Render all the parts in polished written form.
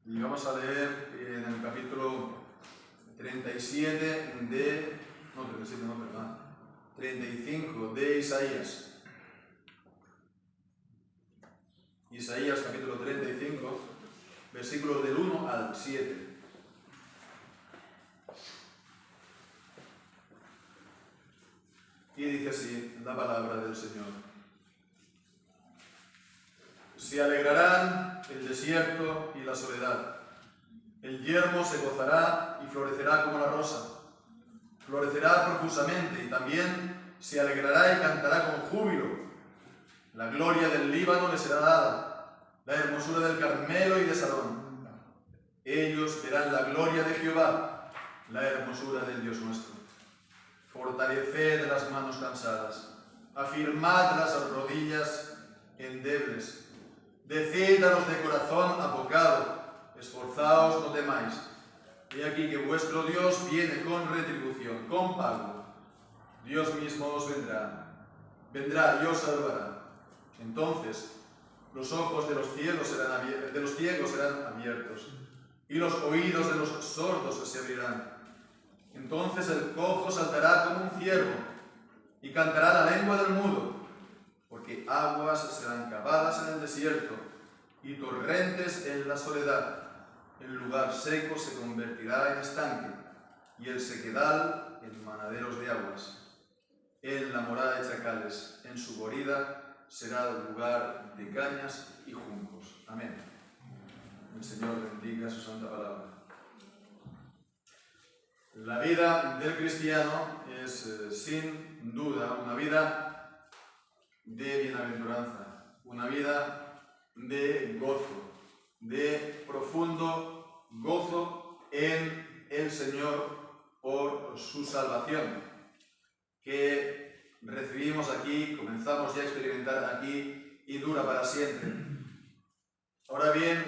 Y vamos a leer en el capítulo 35 de Isaías. Isaías capítulo 35, versículos del 1 al 7. Y dice así la palabra del Señor: se alegrarán el desierto y la soledad. El yermo se gozará y florecerá como la rosa. Florecerá profusamente y también se alegrará y cantará con júbilo. La gloria del Líbano le será dada, la hermosura del Carmelo y de Sarón. Ellos verán la gloria de Jehová, la hermosura del Dios nuestro. Fortaleced las manos cansadas, afirmad las rodillas endebles. Decid a los de corazón apocado: esforzaos, no temáis. He aquí que vuestro Dios viene con retribución, con pago. Dios mismo os vendrá y os salvará. Entonces los ojos de los ciegos serán abiertos, y los oídos de los sordos se abrirán. Entonces el cojo saltará como un ciervo, y cantará la lengua del mudo, porque aguas serán cavadas en el desierto, y torrentes en la soledad. El lugar seco se convertirá en estanque, y el sequedal en manaderos de aguas. En la morada de chacales, en su guarida, será lugar de cañas y juncos. Amén. El Señor bendiga su santa palabra. La vida del cristiano es, sin duda, una vida de bienaventuranza, una vida de gozo, de profundo gozo en el Señor por su salvación, que recibimos aquí, comenzamos ya a experimentar aquí y dura para siempre. Ahora bien,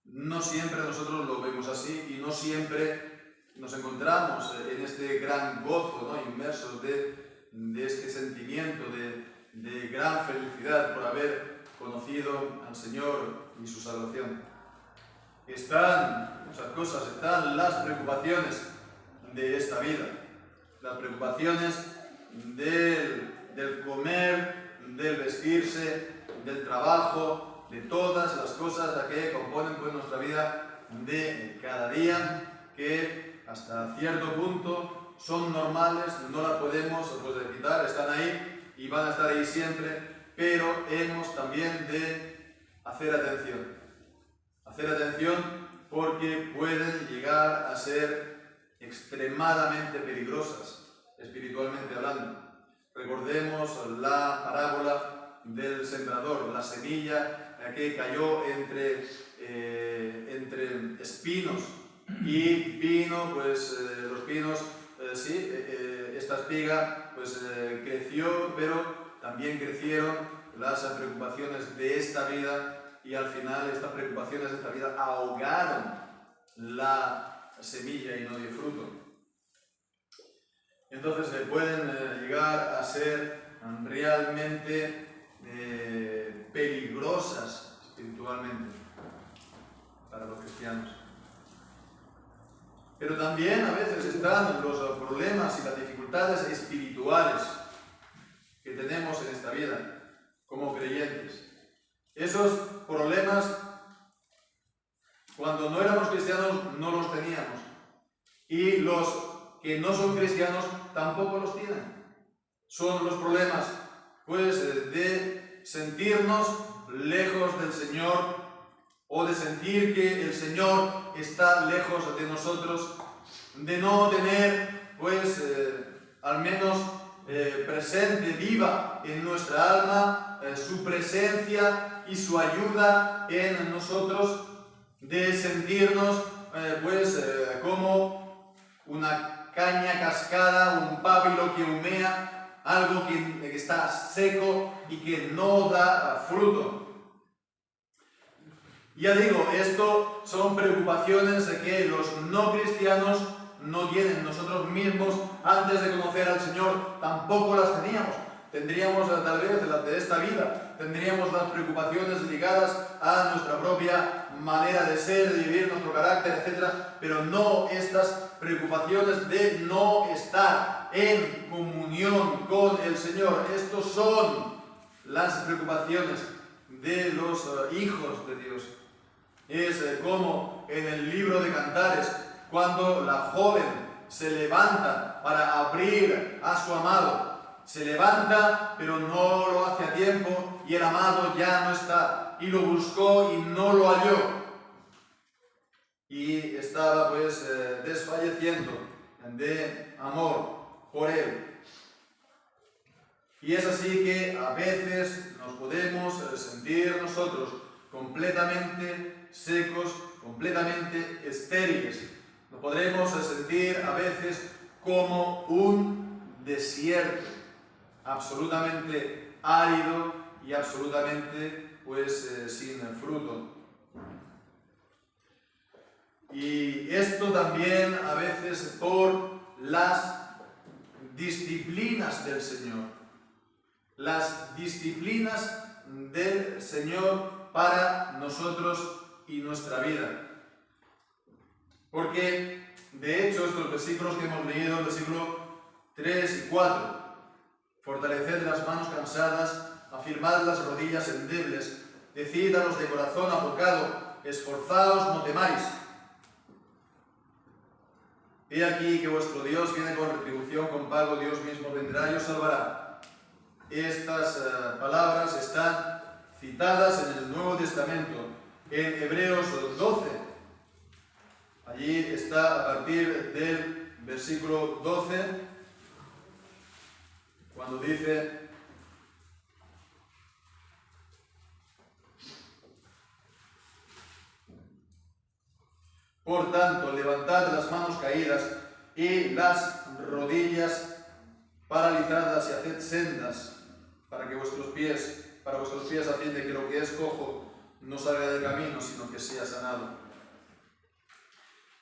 no siempre nosotros lo vemos así y no siempre nos encontramos en este gran gozo, ¿no?, inmersos de este sentimiento de gran felicidad por haber conocido al Señor y su salvación. Están muchas cosas, están las preocupaciones de esta vida, las preocupaciones del comer, del vestirse, del trabajo, de todas las cosas que componen pues nuestra vida de cada día, que hasta cierto punto son normales, no las podemos quitar, están ahí y van a estar ahí siempre, pero hemos también de hacer atención porque pueden llegar a ser extremadamente peligrosas, espiritualmente hablando. Recordemos la parábola del sembrador, la semilla que cayó entre espinos, y vino, pues los pinos, esta espiga pues creció, pero también crecieron las preocupaciones de esta vida, y al final estas preocupaciones de esta vida ahogaron la semilla y no dio fruto. Entonces pueden llegar a ser realmente peligrosas espiritualmente para los cristianos. Pero también a veces están los problemas y las dificultades espirituales que tenemos en esta vida como creyentes. Esos problemas, cuando no éramos cristianos, no los teníamos. Y los que no son cristianos tampoco los tienen. Son los problemas, pues, de sentirnos lejos del Señor, o de sentir que el Señor está lejos de nosotros, de no tener, pues, al menos presente, viva en nuestra alma, su presencia y su ayuda en nosotros, de sentirnos, como una caña cascada, un pábilo que humea, algo que está seco y que no da fruto. Ya digo, esto son preocupaciones que los no cristianos no tienen. Nosotros mismos, antes de conocer al Señor, tampoco las teníamos. Tendríamos tal vez las de esta vida, tendríamos las preocupaciones ligadas a nuestra propia manera de ser, de vivir, nuestro carácter, etc. Pero no estas preocupaciones de no estar en comunión con el Señor. Estos son las preocupaciones de los hijos de Dios. Es como en el libro de Cantares, cuando la joven se levanta para abrir a su amado. Se levanta, pero no lo hace a tiempo, y el amado ya no está. Y lo buscó y no lo halló. Y estaba pues desfalleciendo de amor por él. Y es así que a veces nos podemos sentir nosotros completamente secos, completamente estériles. Nos podremos sentir a veces como un desierto, absolutamente árido y absolutamente pues sin fruto. Y esto también a veces por las disciplinas del Señor. Las disciplinas del Señor para nosotros y nuestra vida. Porque, de hecho, estos versículos que hemos leído, el versículo 3 y 4, fortaleced las manos cansadas, afirmad las rodillas endebles, decid a los de corazón apocado, esforzaos, no temáis. He aquí que vuestro Dios viene con retribución, con pago, Dios mismo vendrá y os salvará. Estas palabras están citadas en el Nuevo Testamento, en Hebreos 12. Allí está a partir del versículo 12, cuando dice: por tanto, levantad las manos caídas y las rodillas paralizadas y haced sendas para vuestros pies a fin de que lo que es cojo no salga del camino, sino que sea sanado.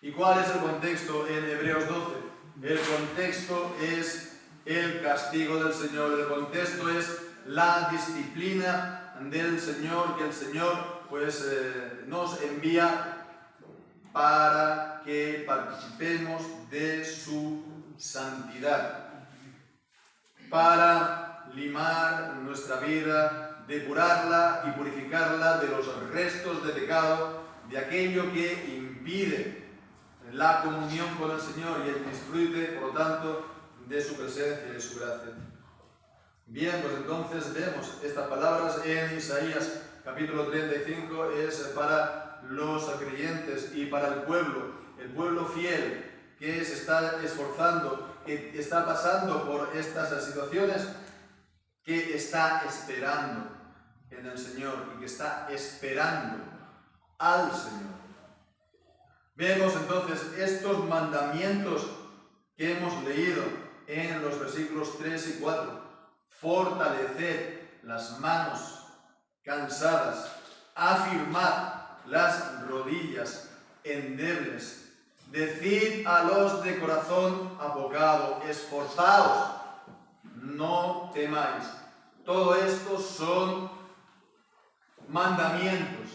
¿Y cuál es el contexto en Hebreos 12? El contexto es el castigo del Señor, el contexto es la disciplina del Señor, que el Señor pues nos envía para que participemos de su santidad, para limar nuestra vida, depurarla y purificarla de los restos de pecado, de aquello que impide la comunión con el Señor y el disfrute, por lo tanto, de su presencia y de su gracia. Bien, pues entonces vemos estas palabras en Isaías capítulo 35, es para los creyentes y para el pueblo fiel que se está esforzando, que está pasando por estas situaciones, que está esperando en el Señor y que está esperando al Señor. Vemos entonces estos mandamientos que hemos leído en los versículos 3 y 4. Fortaleced las manos cansadas, afirmad las rodillas endebles, decid a los de corazón apocado, esforzaos, no temáis. Todo esto son mandamientos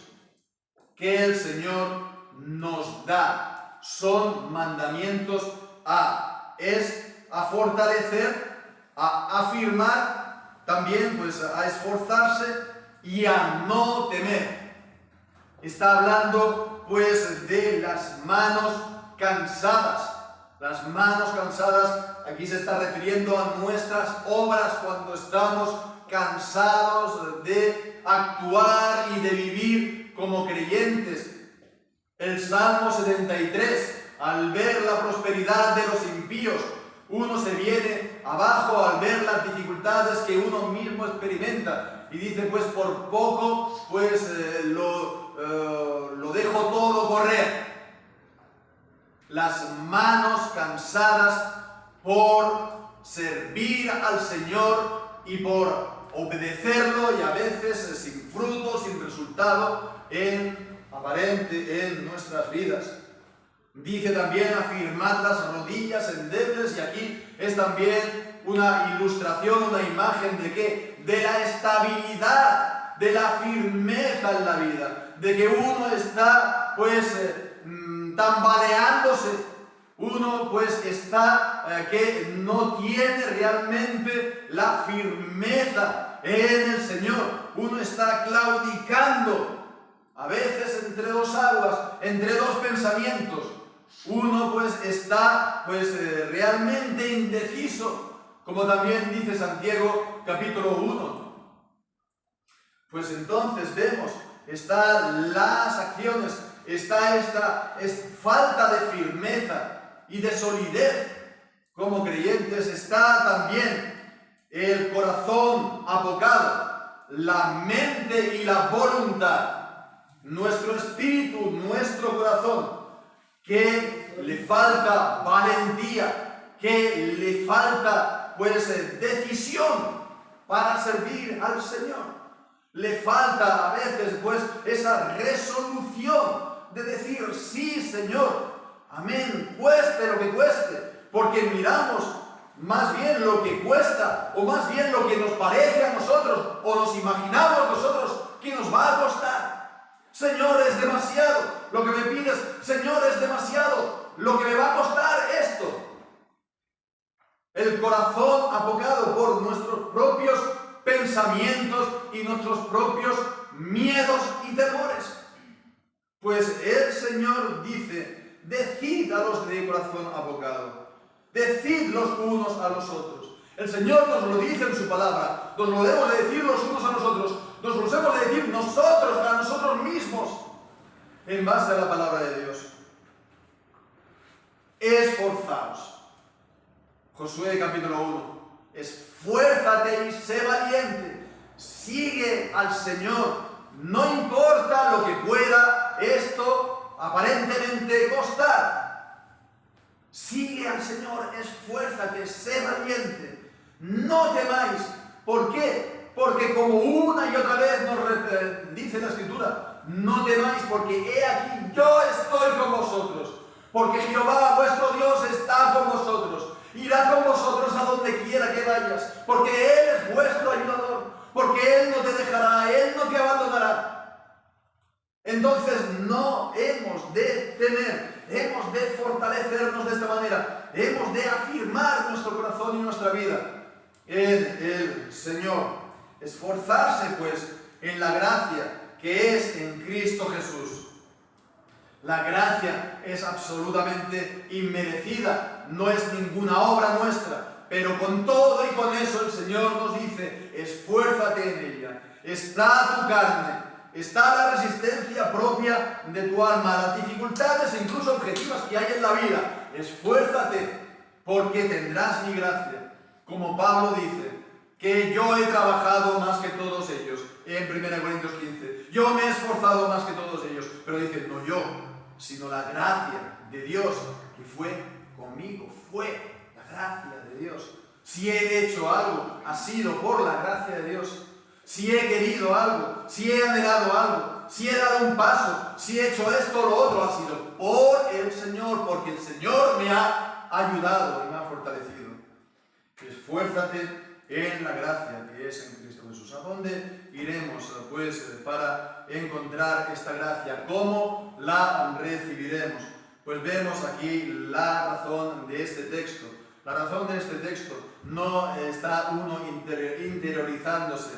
que el Señor nos da. Son mandamientos a fortalecer, a afirmar, también pues a esforzarse y a no temer. Está hablando pues de las manos cansadas. Las manos cansadas, aquí se está refiriendo a nuestras obras cuando estamos cansados de actuar y de vivir como creyentes. El Salmo 73, al ver la prosperidad de los impíos, uno se viene abajo al ver las dificultades que uno mismo experimenta y dice, pues por poco, pues lo dejo todo correr. Las manos cansadas por servir al Señor y por obedecerlo, y a veces sin fruto, sin resultado aparente en nuestras vidas. Dice también afirmar las rodillas endebles, y aquí es también una ilustración, una imagen de ¿qué? De la estabilidad, de la firmeza en la vida, de que uno está tambaleándose, uno está que no tiene realmente la firmeza en el Señor, uno está claudicando, a veces entre dos aguas, entre dos pensamientos, uno está realmente indeciso, como también dice Santiago capítulo 1. Pues entonces vemos, están las acciones, está esta falta de firmeza y de solidez como creyentes, está también el corazón apocado, la mente y la voluntad, nuestro espíritu, nuestro corazón, que le falta valentía, que le falta decisión para servir al Señor. Le falta a veces esa resolución de decir, sí, Señor, amén, cueste lo que cueste, porque miramos más bien lo que cuesta, o más bien lo que nos parece a nosotros, o nos imaginamos nosotros que nos va a costar. Señor, es demasiado lo que me pides, Señor, es demasiado lo que me va a costar esto. El corazón apocado por nuestros propios pensamientos y nuestros propios miedos y temores. Pues el Señor dice, decid a los de corazón apocado, decid los unos a los otros. El Señor nos lo dice en su palabra, nos lo debemos de decir los unos a los otros, nos lo hemos de decir nosotros a nosotros mismos, en base a la palabra de Dios. Esforzaos. Josué capítulo 1. Esfuérzate y sé valiente. Sigue al Señor. No importa lo que pueda esto aparentemente costar. Sigue al Señor, esfuérzate, sé valiente. No temáis. ¿Por qué? Porque como una y otra vez nos dice la Escritura, no temáis porque he aquí, yo estoy con vosotros. Porque Jehová, vuestro Dios, está con vosotros. Irá con vosotros a donde quiera que vayas. Porque Él es vuestro ayudador. Porque Él no te dejará, Él no te abandonará. Entonces no hemos de temer, hemos de fortalecernos de esta manera. Hemos de afirmar nuestro corazón y nuestra vida en el Señor. Esforzarse en la gracia que es en Cristo Jesús. La gracia es absolutamente inmerecida, no es ninguna obra nuestra, pero con todo y con eso el Señor nos dice, esfuérzate en ella. Está tu carne, está la resistencia propia de tu alma, las dificultades e incluso objetivas que hay en la vida. Esfuérzate porque tendrás mi gracia. Como Pablo dice, que yo he trabajado más que todos ellos, en 1 Corintios 15. Yo me he esforzado más que todos ellos, pero dice, no yo, sino la gracia de Dios que fue conmigo, fue la gracia de Dios. Si he hecho algo, ha sido por la gracia de Dios. Si he querido algo, si he anhelado algo, si he dado un paso, si he hecho esto o lo otro, ha sido por el Señor, porque el Señor me ha ayudado y me ha fortalecido. Esfuérzate en la gracia que es en Cristo Jesús. ¿A dónde iremos para encontrar esta gracia? ¿Cómo la recibiremos? Pues vemos aquí la razón de este texto. La razón de este texto no está uno interiorizándose,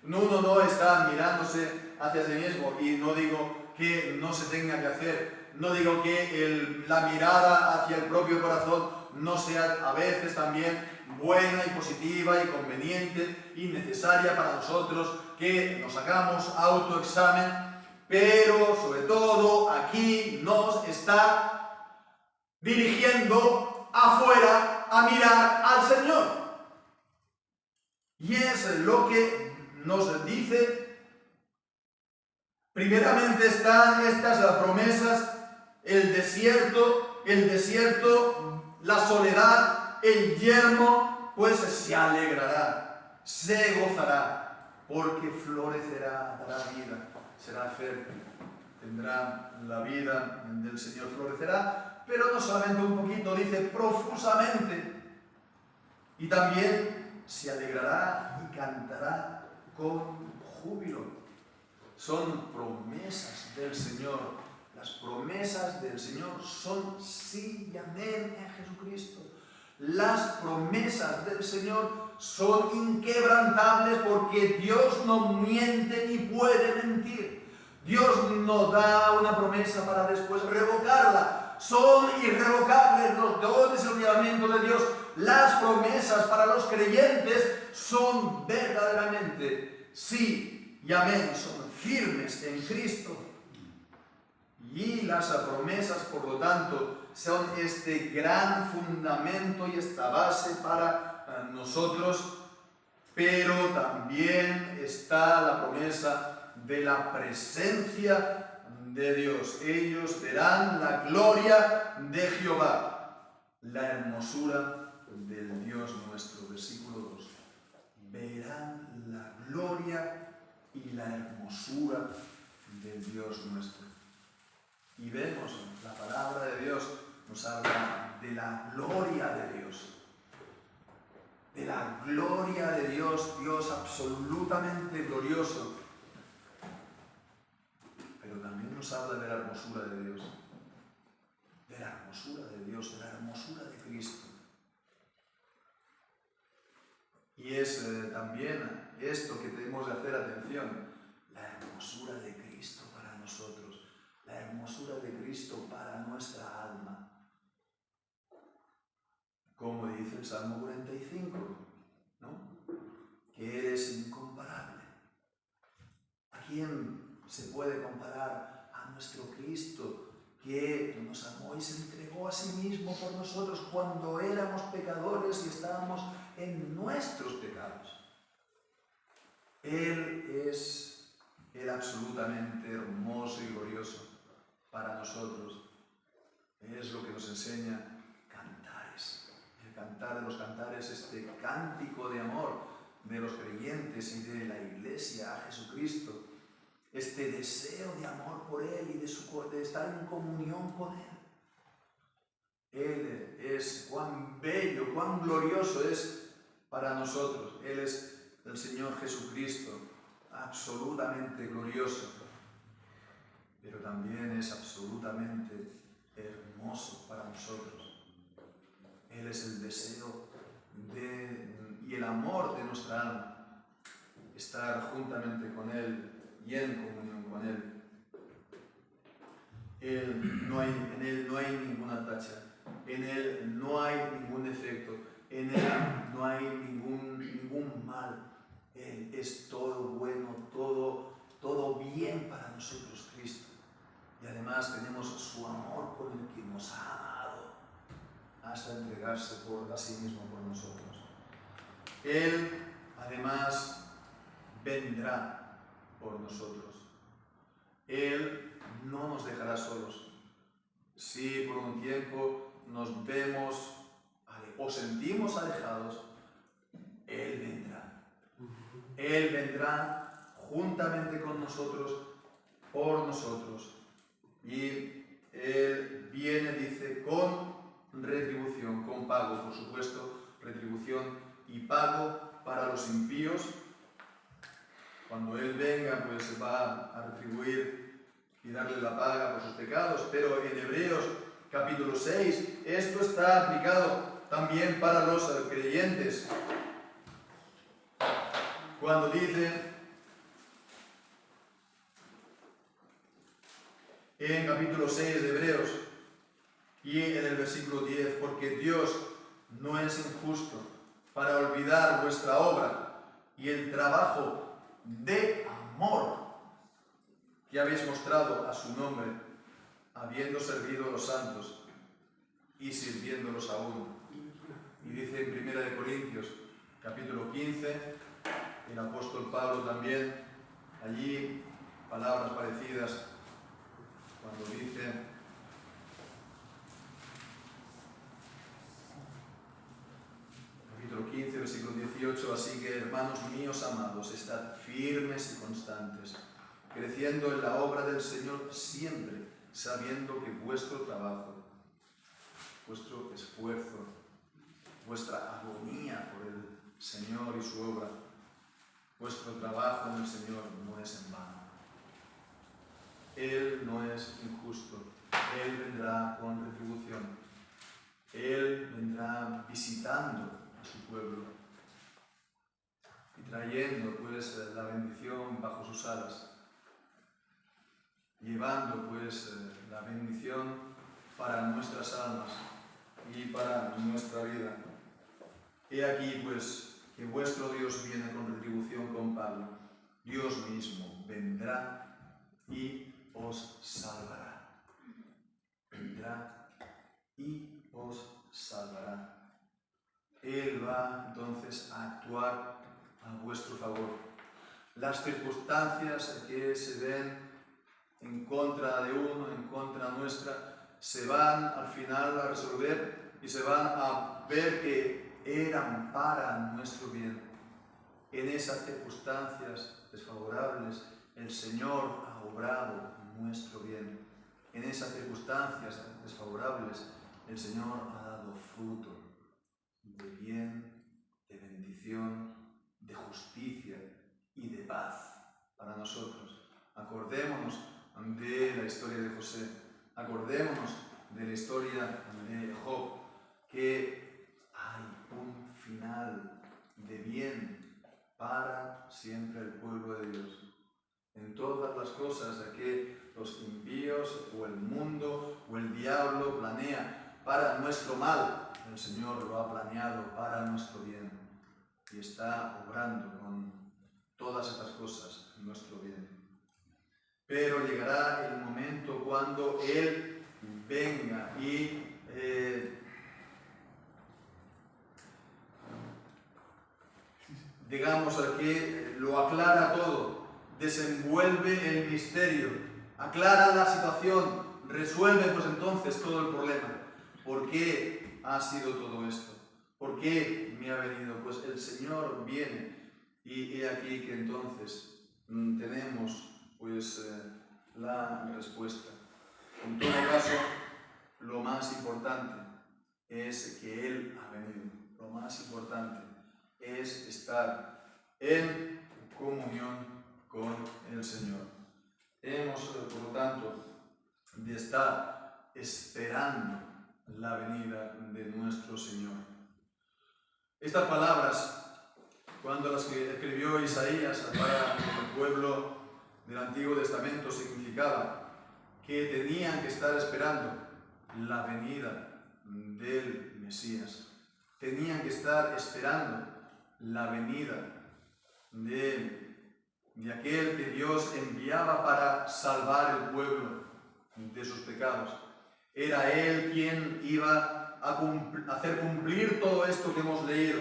uno no está mirándose hacia sí mismo, y no digo que no se tenga que hacer, no digo que la mirada hacia el propio corazón no sea a veces también buena y positiva y conveniente y necesaria para nosotros, que nos hagamos autoexamen, pero sobre todo aquí nos está dirigiendo afuera a mirar al Señor. Y es lo que nos dice. Primeramente están estas promesas, el desierto, la soledad, el yermo, pues se alegrará, se gozará, porque florecerá, dará vida, será fértil, tendrá la vida del Señor, florecerá, pero no solamente un poquito, dice profusamente, y también se alegrará y cantará con júbilo. son promesas del Señor. Las promesas del Señor son sí y amén en Jesucristo. Las promesas del Señor son inquebrantables porque Dios no miente ni puede mentir. Dios no da una promesa para después revocarla. Son irrevocables los dones y el llamamiento de Dios. Las promesas para los creyentes son verdaderamente sí y amén. Son firmes en Cristo. Y las promesas, por lo tanto, son este gran fundamento y esta base para nosotros, pero también está la promesa de la presencia de Dios. Ellos verán la gloria de Jehová, la hermosura del Dios nuestro. Versículo 2. Verán la gloria y la hermosura del Dios nuestro. Y vemos, la palabra de Dios nos habla de la gloria de Dios. De la gloria de Dios, Dios absolutamente glorioso. Pero también nos habla de la hermosura de Dios. De la hermosura de Dios, de la hermosura de Cristo. Y es también esto que tenemos de hacer atención, la hermosura de Cristo para nosotros. La hermosura de Cristo para nuestra alma. Como dice el Salmo 45, ¿no? Que Él es incomparable. ¿A quién se puede comparar? A nuestro Cristo, que nos amó y se entregó a sí mismo por nosotros cuando éramos pecadores y estábamos en nuestros pecados. Él es el absolutamente hermoso y glorioso para nosotros. Es lo que nos enseña Cantares. El Cantar de los Cantares, este cántico de amor de los creyentes y de la Iglesia a Jesucristo, este deseo de amor por Él y de estar en comunión con Él. Él es cuán bello, cuán glorioso es para nosotros. Él es el Señor Jesucristo, absolutamente glorioso. Pero también es absolutamente hermoso para nosotros. Él es el deseo y el amor de nuestra alma, estar juntamente con Él y en comunión con Él. En Él no hay ninguna tacha, en Él no hay ningún defecto, en Él no hay ningún mal. Él es todo bueno, todo bien para nosotros, Cristo. Y además tenemos su amor por el que nos ha amado hasta entregarse a sí mismo por nosotros. Él además vendrá por nosotros. Él no nos dejará solos. Si por un tiempo nos vemos o sentimos alejados, Él vendrá. Él vendrá juntamente con nosotros, por nosotros. Y Él viene, dice, con retribución, con pago, por supuesto, retribución y pago para los impíos. Cuando Él venga, pues va a retribuir y darle la paga por sus pecados. Pero en Hebreos capítulo 6, esto está aplicado también para los creyentes. Cuando dice en capítulo 6 de Hebreos y en el versículo 10, porque Dios no es injusto para olvidar vuestra obra y el trabajo de amor que habéis mostrado a su nombre, habiendo servido a los santos y sirviéndolos aún. Y dice en 1 Corintios capítulo 15, el apóstol Pablo también, allí palabras parecidas, cuando dice: capítulo 15, versículo 18, así que, hermanos míos amados, estad firmes y constantes, creciendo en la obra del Señor siempre, sabiendo que vuestro trabajo, vuestro esfuerzo, vuestra agonía por el Señor y su obra, vuestro trabajo en el Señor no es en vano. Él no es injusto. Él vendrá con retribución. Él vendrá visitando a su pueblo y trayendo pues la bendición bajo sus alas, llevando pues la bendición para nuestras almas y para nuestra vida. He aquí pues que vuestro Dios viene con retribución con Pablo. Dios mismo vendrá y os salvará. Vendrá y os salvará. Él va entonces a actuar a vuestro favor. Las circunstancias que se den en contra de uno, en contra nuestra, se van al final a resolver y se van a ver que eran para nuestro bien. En esas circunstancias desfavorables, el Señor ha obrado nuestro bien. En esas circunstancias desfavorables, el Señor ha dado fruto de bien, de bendición, de justicia y de paz para nosotros. Acordémonos de la historia de José, acordémonos de la historia de Job, que hay un final de bien para siempre el pueblo de Dios. En todas las cosas que los impíos o el mundo o el diablo planea para nuestro mal, el Señor lo ha planeado para nuestro bien y está obrando con todas estas cosas en nuestro bien. Pero llegará el momento cuando Él venga y digamos que lo aclara todo, desenvuelve el misterio, aclara la situación, resuelve pues entonces todo el problema. ¿Por qué ha sido todo esto? ¿Por qué me ha venido? Pues el Señor viene y he aquí que entonces tenemos pues la respuesta. En todo caso, lo más importante es que Él ha venido. Lo más importante es estar en comunión con el Señor. Hemos, por lo tanto, de estar esperando la venida de nuestro Señor. Estas palabras, cuando las escribió Isaías para el pueblo del Antiguo Testamento, significaba que tenían que estar esperando la venida del Mesías. Tenían que estar esperando la venida de aquel que Dios enviaba para salvar el pueblo de sus pecados. Era Él quien iba a hacer cumplir todo esto que hemos leído.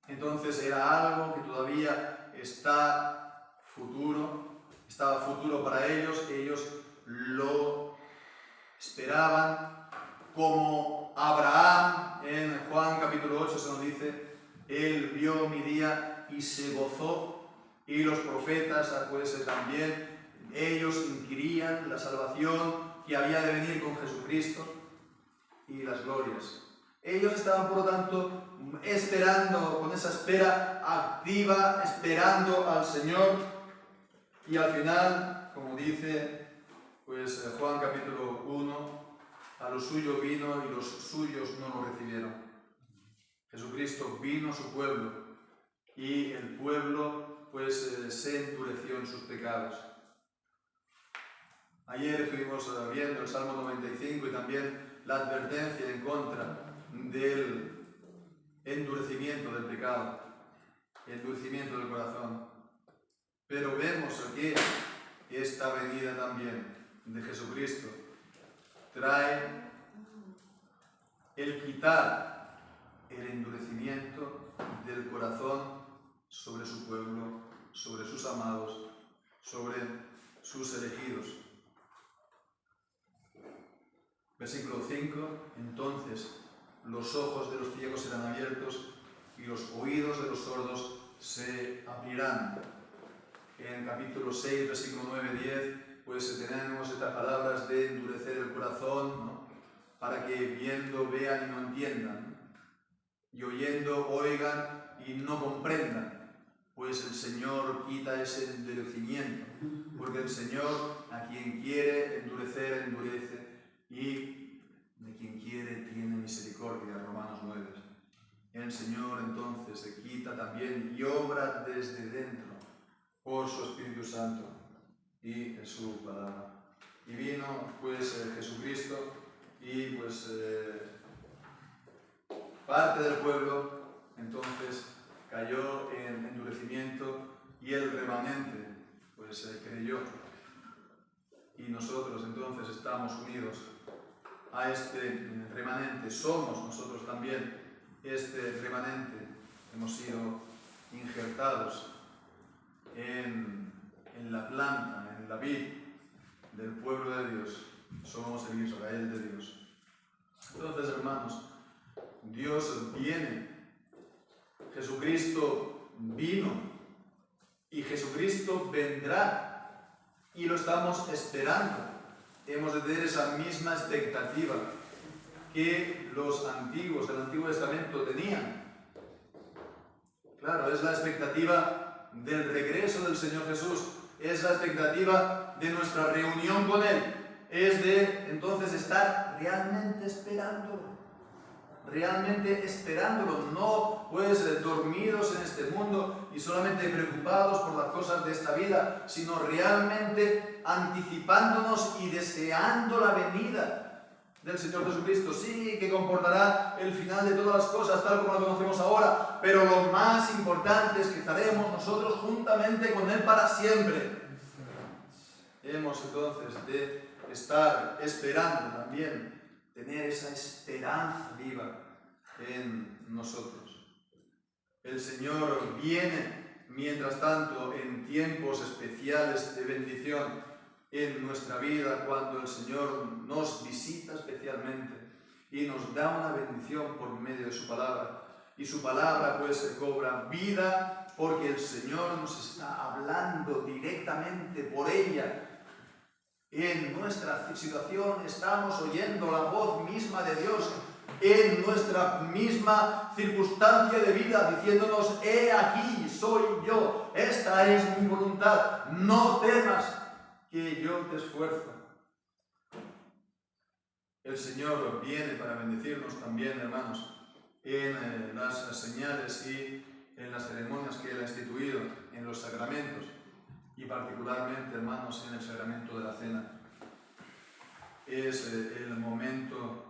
Entonces era algo que todavía estaba futuro para ellos. Ellos lo esperaban, como Abraham en Juan capítulo 8 se nos dice: Él vio mi día y se gozó, y los profetas pues también, ellos inquirían la salvación que había de venir con Jesucristo y las glorias. Ellos estaban, por lo tanto, esperando, con esa espera activa, esperando al Señor, y al final, como dice pues Juan capítulo 1, a lo suyo vino y los suyos no lo recibieron. Jesucristo vino a su pueblo y el pueblo pues se endureció en sus pecados. Ayer estuvimos viendo el Salmo 95 y también la advertencia en contra del endurecimiento del pecado, el endurecimiento del corazón. Pero vemos aquí esta venida también de Jesucristo trae el quitar el endurecimiento del corazón sobre su pueblo, sobre sus amados, sobre sus elegidos. Versículo 5: entonces los ojos de los ciegos serán abiertos y los oídos de los sordos se abrirán. En capítulo 6, versículo 9-10, pues tenemos estas palabras de endurecer el corazón, ¿no? Para que viendo vean y no entiendan, y oyendo oigan y no comprendan. Pues el Señor quita ese endurecimiento porque el Señor a quien quiere endurecer, endurece, y de quien quiere tiene misericordia, Romanos 9. El Señor entonces se quita también y obra desde dentro por su Espíritu Santo y en su palabra. Y vino pues Jesucristo y pues parte del pueblo entonces cayó en endurecimiento y el remanente pues creyó. Y nosotros entonces estamos unidos a este remanente, somos nosotros también este remanente, hemos sido injertados en la planta, en la vid del pueblo de Dios, somos el Israel de Dios. Entonces, hermanos, Dios viene, Jesucristo vino y Jesucristo vendrá y lo estamos esperando. Hemos de tener esa misma expectativa que los antiguos del Antiguo Testamento tenían. Claro, es la expectativa del regreso del Señor Jesús, es la expectativa de nuestra reunión con Él, es de entonces estar realmente esperándolo, no pues dormidos en este mundo y solamente preocupados por las cosas de esta vida, sino realmente anticipándonos y deseando la venida del Señor Jesucristo. Sí, que comportará el final de todas las cosas tal como lo conocemos ahora, pero lo más importante es que estaremos nosotros juntamente con Él para siempre. Hemos entonces de estar esperando también, tener esa esperanza viva en nosotros. El Señor viene, mientras tanto, en tiempos especiales de bendición en nuestra vida, cuando el Señor nos visita especialmente y nos da una bendición por medio de su palabra. Y su palabra pues cobra vida porque el Señor nos está hablando directamente por ella. En nuestra situación estamos oyendo la voz misma de Dios en nuestra misma circunstancia de vida, diciéndonos: he aquí, soy yo, esta es mi voluntad, no temas, que yo te esfuerzo. El Señor viene para bendecirnos también, hermanos, en las señales y en las ceremonias que Él ha instituido, en los sacramentos, y particularmente, hermanos, en el sacramento de la cena. Es el momento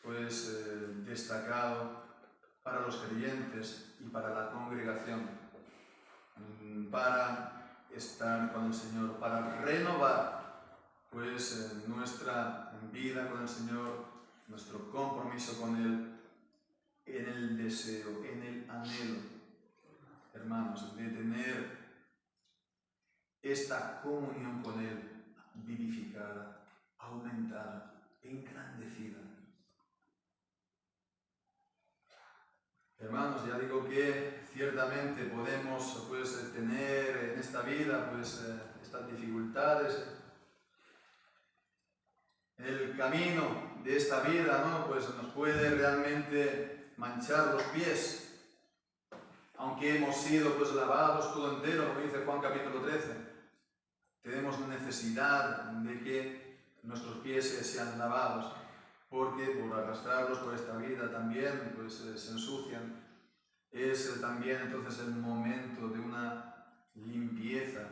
pues destacado para los creyentes y para la congregación, para estar con el Señor, para renovar pues nuestra vida con el Señor, nuestro compromiso con Él, en el deseo, en el anhelo, hermanos, de tener esta comunión con Él vivificada, aumentada, engrandecida. Hermanos, ya digo que ciertamente podemos pues tener en esta vida pues estas dificultades. El camino de esta vida, ¿no? Pues nos puede realmente manchar los pies, aunque hemos sido pues lavados todo entero, como dice Juan capítulo 13. Tenemos necesidad de que nuestros pies sean lavados, porque por arrastrarlos por esta vida también pues se ensucian. Es también entonces el momento de una limpieza,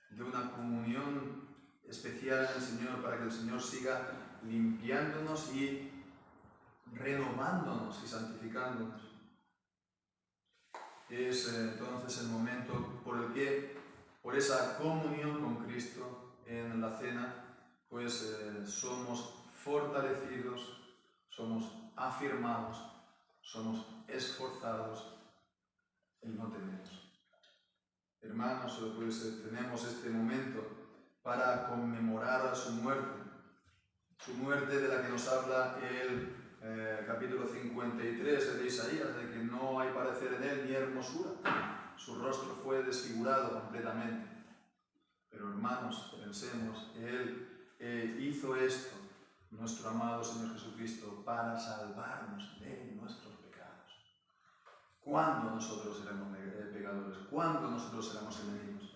de una comunión especial del Señor, para que el Señor siga limpiándonos y renovándonos y santificándonos. Es entonces el momento por el que, por esa comunión con Cristo en la cena, pues somos fortalecidos, somos afirmados, somos esforzados y no tememos. Hermanos, pues tenemos este momento para conmemorar su muerte de la que nos habla el capítulo 53 de Isaías, de que no hay parecer en él ni hermosura. Su rostro fue desfigurado completamente. Pero hermanos, pensemos, Él hizo esto, nuestro amado Señor Jesucristo, para salvarnos de nuestros pecados. ¿Cuándo nosotros éramos pecadores? ¿Cuándo nosotros éramos enemigos?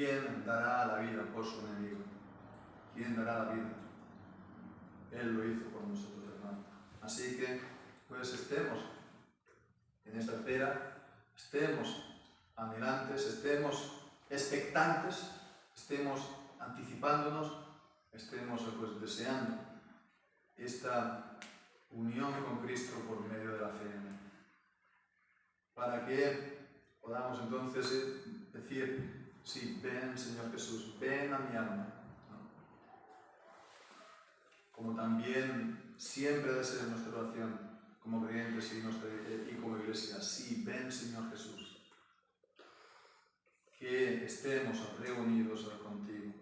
¿quién dará la vida por su enemigo? ¿Quién dará la vida? Él lo hizo por nosotros, hermano. Así que, pues estemos en esta espera, estemos anhelantes, estemos expectantes, estemos anticipándonos, estemos pues deseando esta unión con Cristo por medio de la fe en Él. Para que podamos entonces decir, sí, ven Señor Jesús, ven a mi alma. Como también siempre debe ser nuestra oración como creyentes y como iglesia. Sí, ven Señor Jesús. Que estemos reunidos contigo.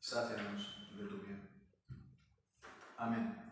Sácianos de tu bien. Amén.